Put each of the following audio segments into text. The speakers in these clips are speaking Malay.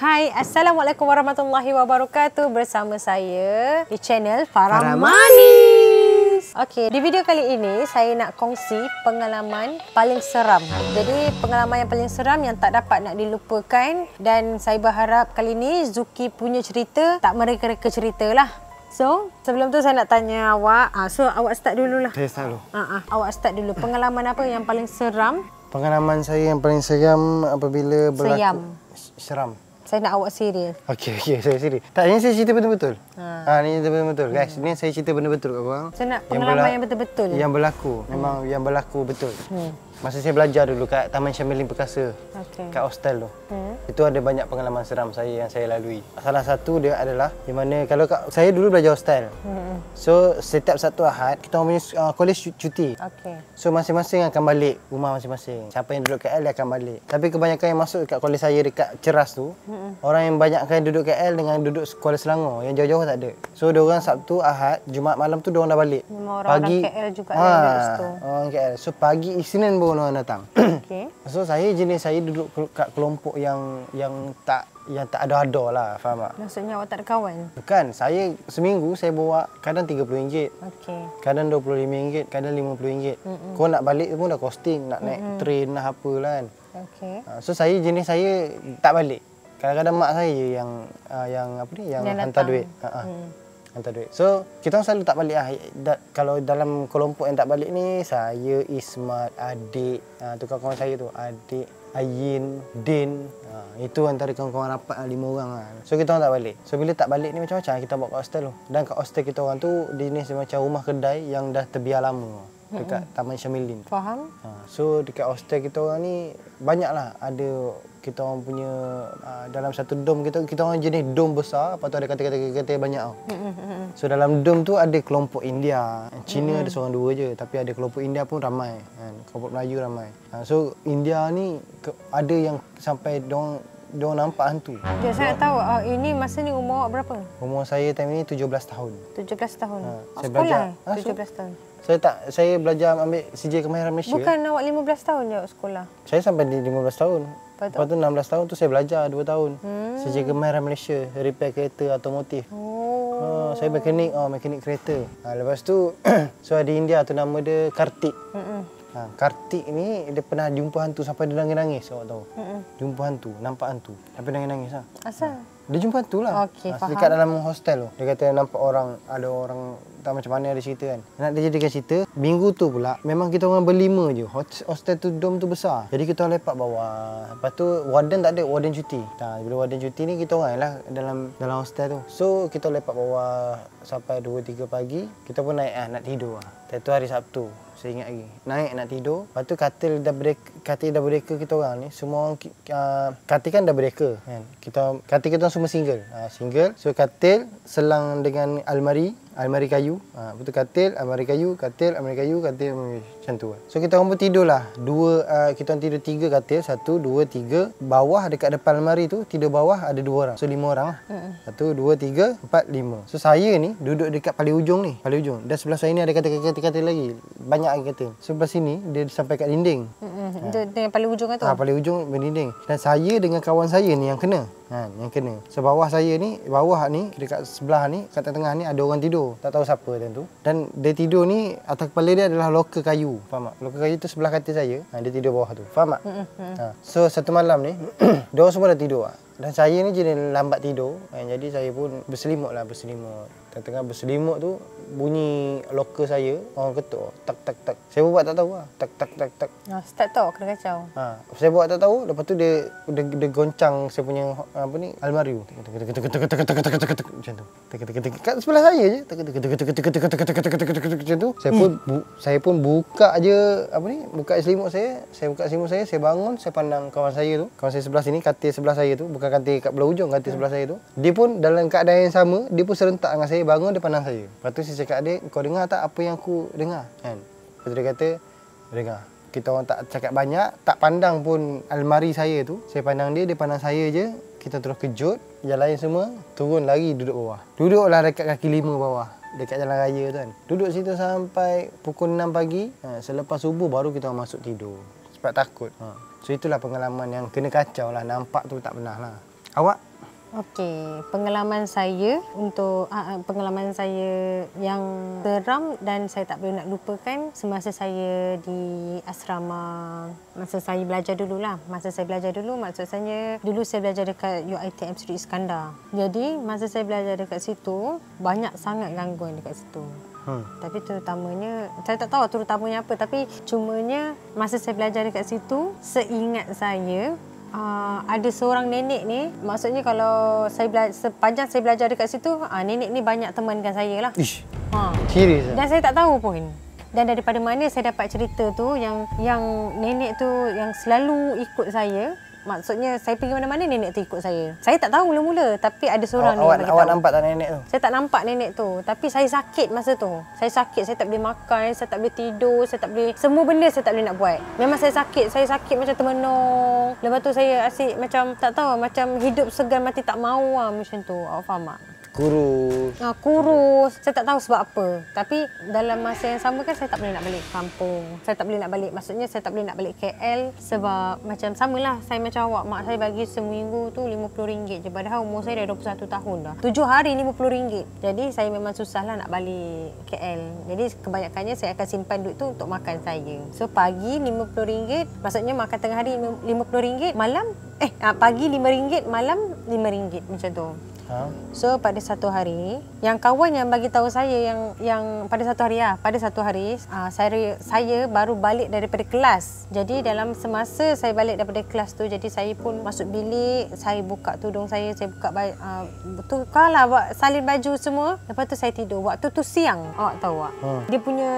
Hai, Assalamualaikum warahmatullahi wabarakatuh. Bersama saya di channel Farah Manis. Okey, di video kali ini saya nak kongsi pengalaman paling seram. Jadi pengalaman yang paling seram yang tak dapat nak dilupakan. Dan saya berharap kali ini Zuki punya cerita tak mereka-reka ceritalah. So, sebelum tu saya nak tanya awak. So, awak start dululah. Saya start dulu. Awak start dulu. Pengalaman apa yang paling seram? Pengalaman saya yang paling seram apabila berlaku... Seram. Saya nak awak serius. Okey, saya serius. Tak, ini saya cerita betul-betul. Ini cerita betul-betul. Guys, ini saya cerita benda-betul kat korang. Saya nak pengalaman yang betul-betul. Yang berlaku. Memang yang berlaku betul. Masa saya belajar dulu kat Taman Syamilin Perkasa. Kat hostel tu. Itu ada banyak pengalaman seram saya yang saya lalui. Salah satu dia adalah di mana kalau saya dulu belajar hostel. So setiap satu Ahad kita orang punya college cuti. So masing-masing akan balik rumah masing-masing. Siapa yang duduk KL dia akan balik. Tapi kebanyakan yang masuk dekat college saya dekat Ceras tu, orang yang banyakkan duduk KL dengan duduk Kuala Selangor. Yang jauh-jauh tak ada. So diorang Sabtu, Ahad, Jumaat malam tu diorang dah balik. Orang KL juga ada situ. Orang KL. So pagi Isnin baru orang datang. So saya duduk kat kelompok yang tak ada lah, faham tak? Maksudnya awak tak ada kawan? Bukan, saya seminggu saya bawa kadang RM30. Kadang RM25, kadang RM50. Kau nak balik pun dah costing, nak naik train lah apalah kan. So saya tak balik. Kadang-kadang mak saya je yang hantar duit. Hantar duit. So, kita orang selalu tak balik lah. Kalau dalam kelompok yang tak balik ni, saya, Ismat, adik, tu kawan-kawan saya tu. Adik, Ayin, Din. Itu antara kawan-kawan rapat lah, 5 orang lah. So, kita orang tak balik. So, bila tak balik ni macam-macam kita bawa kat hostel tu. Dan kat hostel kita orang tu, jenis macam rumah kedai yang dah terbiar lama. Dekat Taman Syamilin. Faham. So, dekat hostel kita orang ni, banyaklah ada kita orang punya dalam satu dom kita orang jenis dom besar, lepas tu ada katil-katil banyak tau. So dalam dom tu ada kelompok India, Cina ada seorang dua je, tapi ada kelompok India pun ramai kan, kelompok Melayu ramai. So India ni ada yang sampai diorang nampak hantu. Saya nak tahu ini masa ni umur awak berapa? Umur saya time ni 17 tahun. 17 tahun. Saya sekolah belajar 17 tahun. Saya belajar ambil CJ Kemahiran Malaysia. Bukan awak 15 tahun je sekolah. Saya sampai di 15 tahun. Lepas tu 16 tahun tu saya belajar 2 tahun. CJ Kemahiran Malaysia, repair kereta otomotif. Saya mekanik kereta. Lepas tu so ada India tu nama dia Kartik. Kartik ni dia pernah jumpa hantu sampai dia nangis-nangis, awak tahu. Jumpa hantu, nampak hantu. Sampai nangis-nangis lah. Asal? Dia jumpa hantu lah. Dekat dalam hostel tu. Dia kata nampak ada orang tak macam mana ada cerita kan. Nak dia jadikan cerita, minggu tu pula memang kita orang berlima je. Hostel tu, dom tu besar. Jadi kita orang lepak bawah. Lepas tu warden tak ada, warden cuti. Bila warden cuti ni kita orang lah dalam hostel tu. So kita lepak bawah sampai 2-3 pagi. Kita pun naik nak tidur lah. Tu hari Sabtu. Saya ingat lagi. Naik nak tidur. Lepas tu katil dah bereka kita orang ni. Semua orang katil kan dah bereka kan. Katil kita semua single. Single. So katil selang dengan almari kayu. Lepas tu katil, almari kayu, katil, almari kayu, katil, macam tu. So kita orang pun tidur lah. Kita orang tidur 3 katil. 1, 2, 3. Bawah dekat depan almari tu, tidur bawah ada 2 orang. So 5 orang lah. 1, 2, 3, 4, 5. So saya ni duduk dekat paling ujung ni. Paling ujung. Dan sebelah saya ni ada katil lagi. Banyak lagi katil. Sebelah sini dia sampai kat dinding. Dia yang paling ujung tu? Paling ujung berdinding. Dan saya dengan kawan saya ni yang kena. Yang kena. So bawah saya ni, dekat sebelah ni, kat tengah ni ada orang tidur. Tak tahu siapa tu. Dan dia tidur ni, atas kepala dia adalah loker kayu. Faham tak? Loker kayu tu sebelah katil saya. Dia tidur bawah tu. Faham tak? So satu malam ni, diorang semua dah tidur. Dan saya ni jenis lambat tidur. Jadi saya pun berselimut. Tengah berselimut tu, bunyi loker saya, orang ketuk. Tak, tak, tak. Saya buat tak tahu lah. Tak, tak, tak, tak. Start tu kena kacau. Saya buat tak tahu. Lepas tu dia goncang saya punya almari tu. Macam tu. Kat sebelah saya je. Macam tu. Saya pun buka je buka selimut saya. Saya buka selimut saya bangun, saya pandang kawan saya tu. Kawan saya sebelah sini, katil sebelah saya tu, bukan katil kat belah ujung, katil sebelah saya tu. Dia pun dalam keadaan yang sama, dia pun serentak dengan saya, bangun dia pandang saya. Lepas tu saya cakap dia, kau dengar tak apa yang aku dengar? Kan? Lepas tu dia kata, dengar. Kita orang tak cakap banyak, tak pandang pun almari saya tu. Saya pandang dia pandang saya je. Kita terus kejut. Yang lain semua turun lari duduk bawah. Duduklah dekat kaki 5 bawah. Dekat jalan raya tu kan. Duduk situ sampai pukul 6 pagi. Selepas subuh baru kita masuk tidur. Sebab takut. So itulah pengalaman yang kena kacau lah. Nampak tu tak pernah lah. Awak Okey, pengalaman saya untuk pengalaman saya yang seram dan saya tak boleh nak lupakan semasa saya di asrama, masa saya belajar dululah. Masa saya belajar dulu, maksud saya dulu saya belajar dekat UiTM Sri Iskandar. Jadi masa saya belajar dekat situ, banyak sangat gangguan dekat situ. Tapi terutamanya, saya tak tahu terutamanya apa, tapi cumanya masa saya belajar dekat situ, seingat saya ada seorang nenek ni, maksudnya kalau saya sepanjang saya belajar dekat situ, nenek ni banyak temankan saya lah. Ish. Serius? Dan saya tak tahu pun. Dan daripada mana saya dapat cerita tu, yang nenek tu yang selalu ikut saya. Maksudnya saya pergi mana-mana nenek tu ikut saya. Saya tak tahu mula-mula, tapi ada seorang ni yang bagi tahu. Awak nampak tak nenek tu? Saya tak nampak nenek tu, tapi saya sakit masa tu. Saya sakit, saya tak boleh makan, saya tak boleh tidur, saya tak boleh, semua benda saya tak boleh nak buat. Memang saya sakit macam termenung. Lepas tu saya asyik macam tak tahu, macam hidup segan mati tak mahu macam tu. Awak faham tak? Kurus. Kurus. Saya tak tahu sebab apa. Tapi dalam masa yang sama kan saya tak boleh nak balik kampung. Saya tak boleh nak balik. Maksudnya saya tak boleh nak balik KL sebab macam samalah. Saya macam awak. Mak saya bagi seminggu tu RM50 je. Padahal umur saya dah 21 tahun dah. 7 hari RM50. Jadi saya memang susahlah nak balik KL. Jadi kebanyakannya saya akan simpan duit tu untuk makan saya. So pagi RM50. Maksudnya makan tengah hari RM50. Malam pagi RM5. Malam RM5 macam tu. So pada satu hari, yang kawan yang bagi tahu saya yang pada satu hari saya baru balik daripada kelas. Jadi dalam semasa saya balik daripada kelas tu, jadi saya pun masuk bilik, saya buka tudung saya buka tukarlah salin baju semua. Lepas tu saya tidur. Waktu tu siang. Awak tahu tak? Dia punya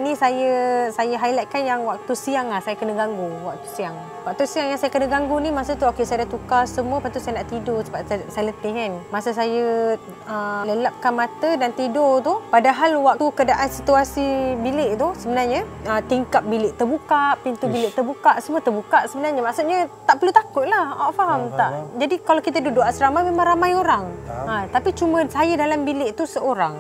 ni saya highlightkan yang waktu siang saya kena ganggu waktu siang. Waktu siang yang saya kena ganggu ni masa tu saya dah tukar semua, lepas tu saya nak tidur sebab saya letih kan. Masa saya lelapkan mata dan tidur tu, padahal waktu keadaan situasi bilik tu sebenarnya tingkap bilik terbuka, pintu bilik terbuka, semua terbuka sebenarnya. Maksudnya tak perlu takut lah. Awak faham tak? Jadi kalau kita duduk asrama memang ramai orang. Tapi cuma saya dalam bilik tu seorang.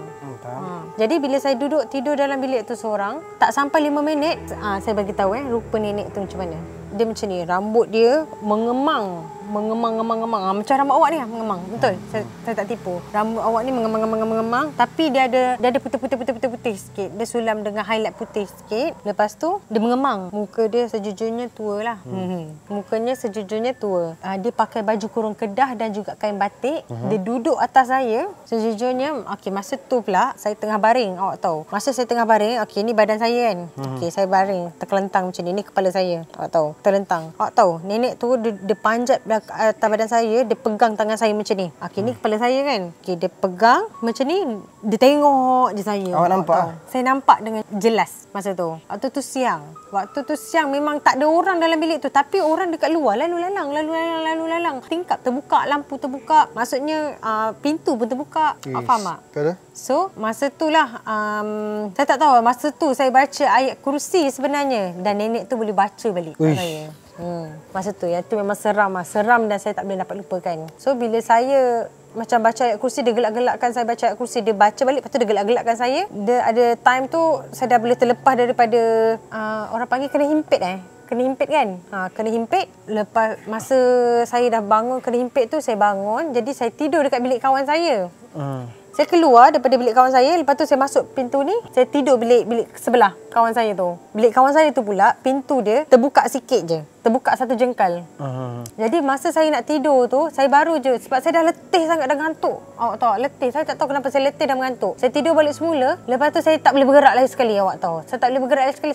Jadi bila saya duduk tidur dalam bilik tu seorang, tak sampai 5 minit saya bagi tahu rupa nenek tu macam mana. Dia macam ni, rambut dia mengemang macam rambut awak ni mengemang. Betul, saya tak tipu. Rambut awak ni mengemang, tapi dia ada putih sikit. Dia sulam dengan highlight putih sikit. Lepas tu dia mengemang. Muka dia sejujurnya tua lah. Mukanya sejujurnya tua. Dia pakai baju kurung kedah dan juga kain batik. Dia duduk atas saya. Sejujurnya masa tu pula saya tengah baring. Awak tahu, masa saya tengah baring, ni badan saya kan. Saya baring terkelentang macam ni. Ni kepala saya. Awak tahu, terlentang. Awak tahu nenek tu dia panjat atas badan saya, dia pegang tangan saya macam ni. Ni kepala saya kan. Dia pegang macam ni, dia tengok je saya. Awak nampak? Saya nampak dengan jelas masa tu. Waktu tu siang memang tak ada orang dalam bilik tu, tapi orang dekat luar lalu lalang. Tingkap terbuka, lampu terbuka. Maksudnya pintu pun terbuka. Faham tak? Betul. So masa tu lah saya tak tahu, masa tu saya baca ayat kursi sebenarnya, dan nenek tu boleh baca balik kat saya. Masa tu yang tu memang seram dan saya tak boleh dapat lupakan. So bila saya macam baca ayat kursi, dia gelak-gelakkan saya baca ayat kursi, dia baca balik, lepas tu dia gelak-gelakkan saya. Dia ada time tu saya dah boleh terlepas daripada orang panggil kena himpit kena himpit kan. Kena himpit. Lepas masa saya dah bangun kena himpit tu, saya bangun. Jadi saya tidur dekat bilik kawan saya. Saya keluar daripada bilik kawan saya, lepas tu saya masuk pintu ni, saya tidur bilik sebelah kawan saya tu. Bilik kawan saya tu pula, pintu dia terbuka sikit je. Terbuka satu jengkal. Jadi masa saya nak tidur tu, saya baru je, sebab saya dah letih sangat, dah ngantuk. Awak tahu, letih. Saya tak tahu kenapa saya letih dan mengantuk. Saya tidur balik semula, lepas tu saya tak boleh bergerak lagi sekali, awak tahu. Saya tak boleh bergerak lagi sekali.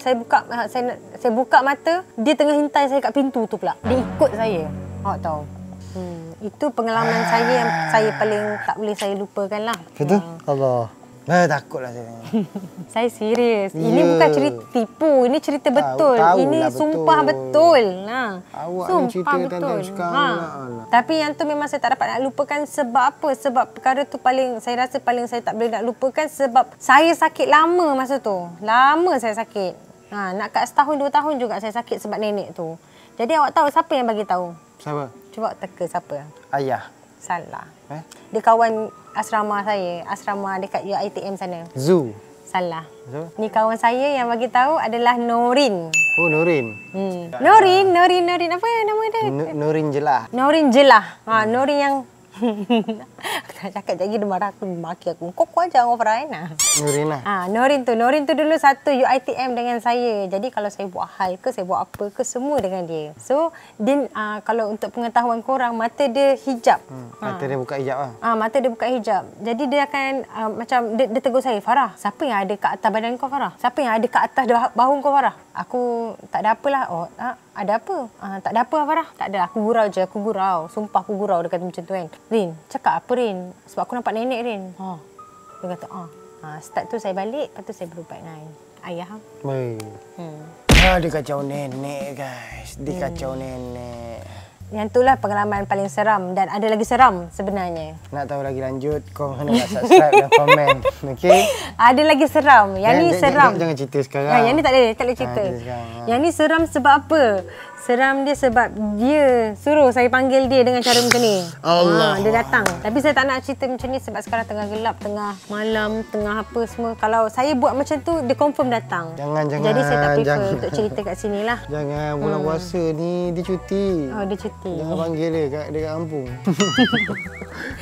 Saya buka mata, dia tengah hintai saya kat pintu tu pula. Dia ikut saya. Awak tahu. Itu pengalaman saya yang saya paling tak boleh saya lupakan lah. Betul? Allah. Takutlah saya. Saya serius. Ini bukan cerita tipu. Ini cerita betul. Ini sumpah betul. Awak ni cerita tentang sekarang. Tapi yang tu memang saya tak dapat nak lupakan. Sebab apa? Sebab perkara tu saya rasa saya tak boleh nak lupakan. Sebab saya sakit lama masa tu. Lama saya sakit. Nak kat setahun 2 tahun juga saya sakit sebab nenek tu. Jadi awak tahu siapa yang bagi tahu? Siapa? Cuba teka siapa? Ayah. Salah. Dia kawan asrama saya, asrama dekat UiTM sana. Zoo. Salah. Ni kawan saya yang bagi tahu adalah Norin. Oh, Norin. Norin apa nama dia? Norin Jelah. Norin Jelah. Norin yang Aku tak cakap lagi dia marah aku, maki aku. Kau aja orang Farah kan? Nurin lah. Norin tu dulu satu UiTM dengan saya. Jadi kalau saya buat hal ke, saya buat apa ke, semua dengan dia. So, dia kalau untuk pengetahuan korang, mata dia hijab. Mata dia buka hijab lah. Mata dia buka hijab. Jadi dia akan macam dia tegur saya, Farah, siapa yang ada kat atas badan kau, Farah? Siapa yang ada kat atas bahu kau, Farah? Aku tak ada apalah. Oh, ada apa? Tak ada apa, Farah. Tak ada. Aku gurau je. Aku gurau. Sumpah aku gurau. Dia kata macam tu kan. Rin, cakap apa Rin? Sebab aku nampak nenek Rin. Dia kata, start tu saya balik. Lepas tu saya berubat dengan ayah. Dia kacau nenek guys. Dia kacau nenek. Yang itulah pengalaman paling seram. Dan ada lagi seram sebenarnya. Nak tahu lagi lanjut, kau kena subscribe dan komen. Okey? Ada lagi seram. Yang ni seram. Jangan cerita sekarang. Yang ni tak boleh cerita. Yang ni seram sebab apa? Seram dia sebab dia suruh saya panggil dia dengan cara macam ni. Allah. Dia datang. Tapi saya tak nak cerita macam ni sebab sekarang tengah gelap, tengah malam, tengah apa semua. Kalau saya buat macam tu, dia confirm datang. Jangan. Jadi saya tak prefer untuk cerita kat sini lah. Jangan, bulan puasa ni dia cuti. Dia cuti. Jangan panggil dia dekat kampung.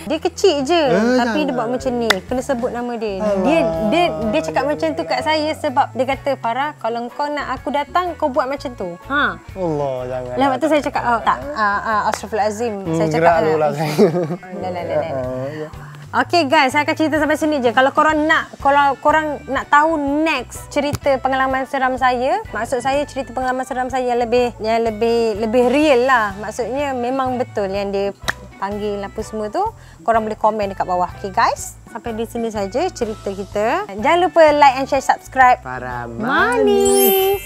Dia kecil je. Tapi dia buat macam ni. Kena sebut nama dia. Dia cakap macam tu kat saya sebab dia kata, Farah, kalau kau nak aku datang, kau buat macam tu. Allah, jangan. Lepas tu saya cakap, tak. Astaghfirullahalazim. Saya cakap lah saya. Okay guys, saya akan cerita sampai sini je. Kalau korang nak tahu next cerita pengalaman seram saya, maksud saya cerita pengalaman seram saya yang lebih real lah. Maksudnya memang betul yang dia panggil apa semua tu, korang boleh komen dekat bawah. Okay guys, sampai di sini saja cerita kita. Jangan lupa like and share, subscribe. Farah Manis.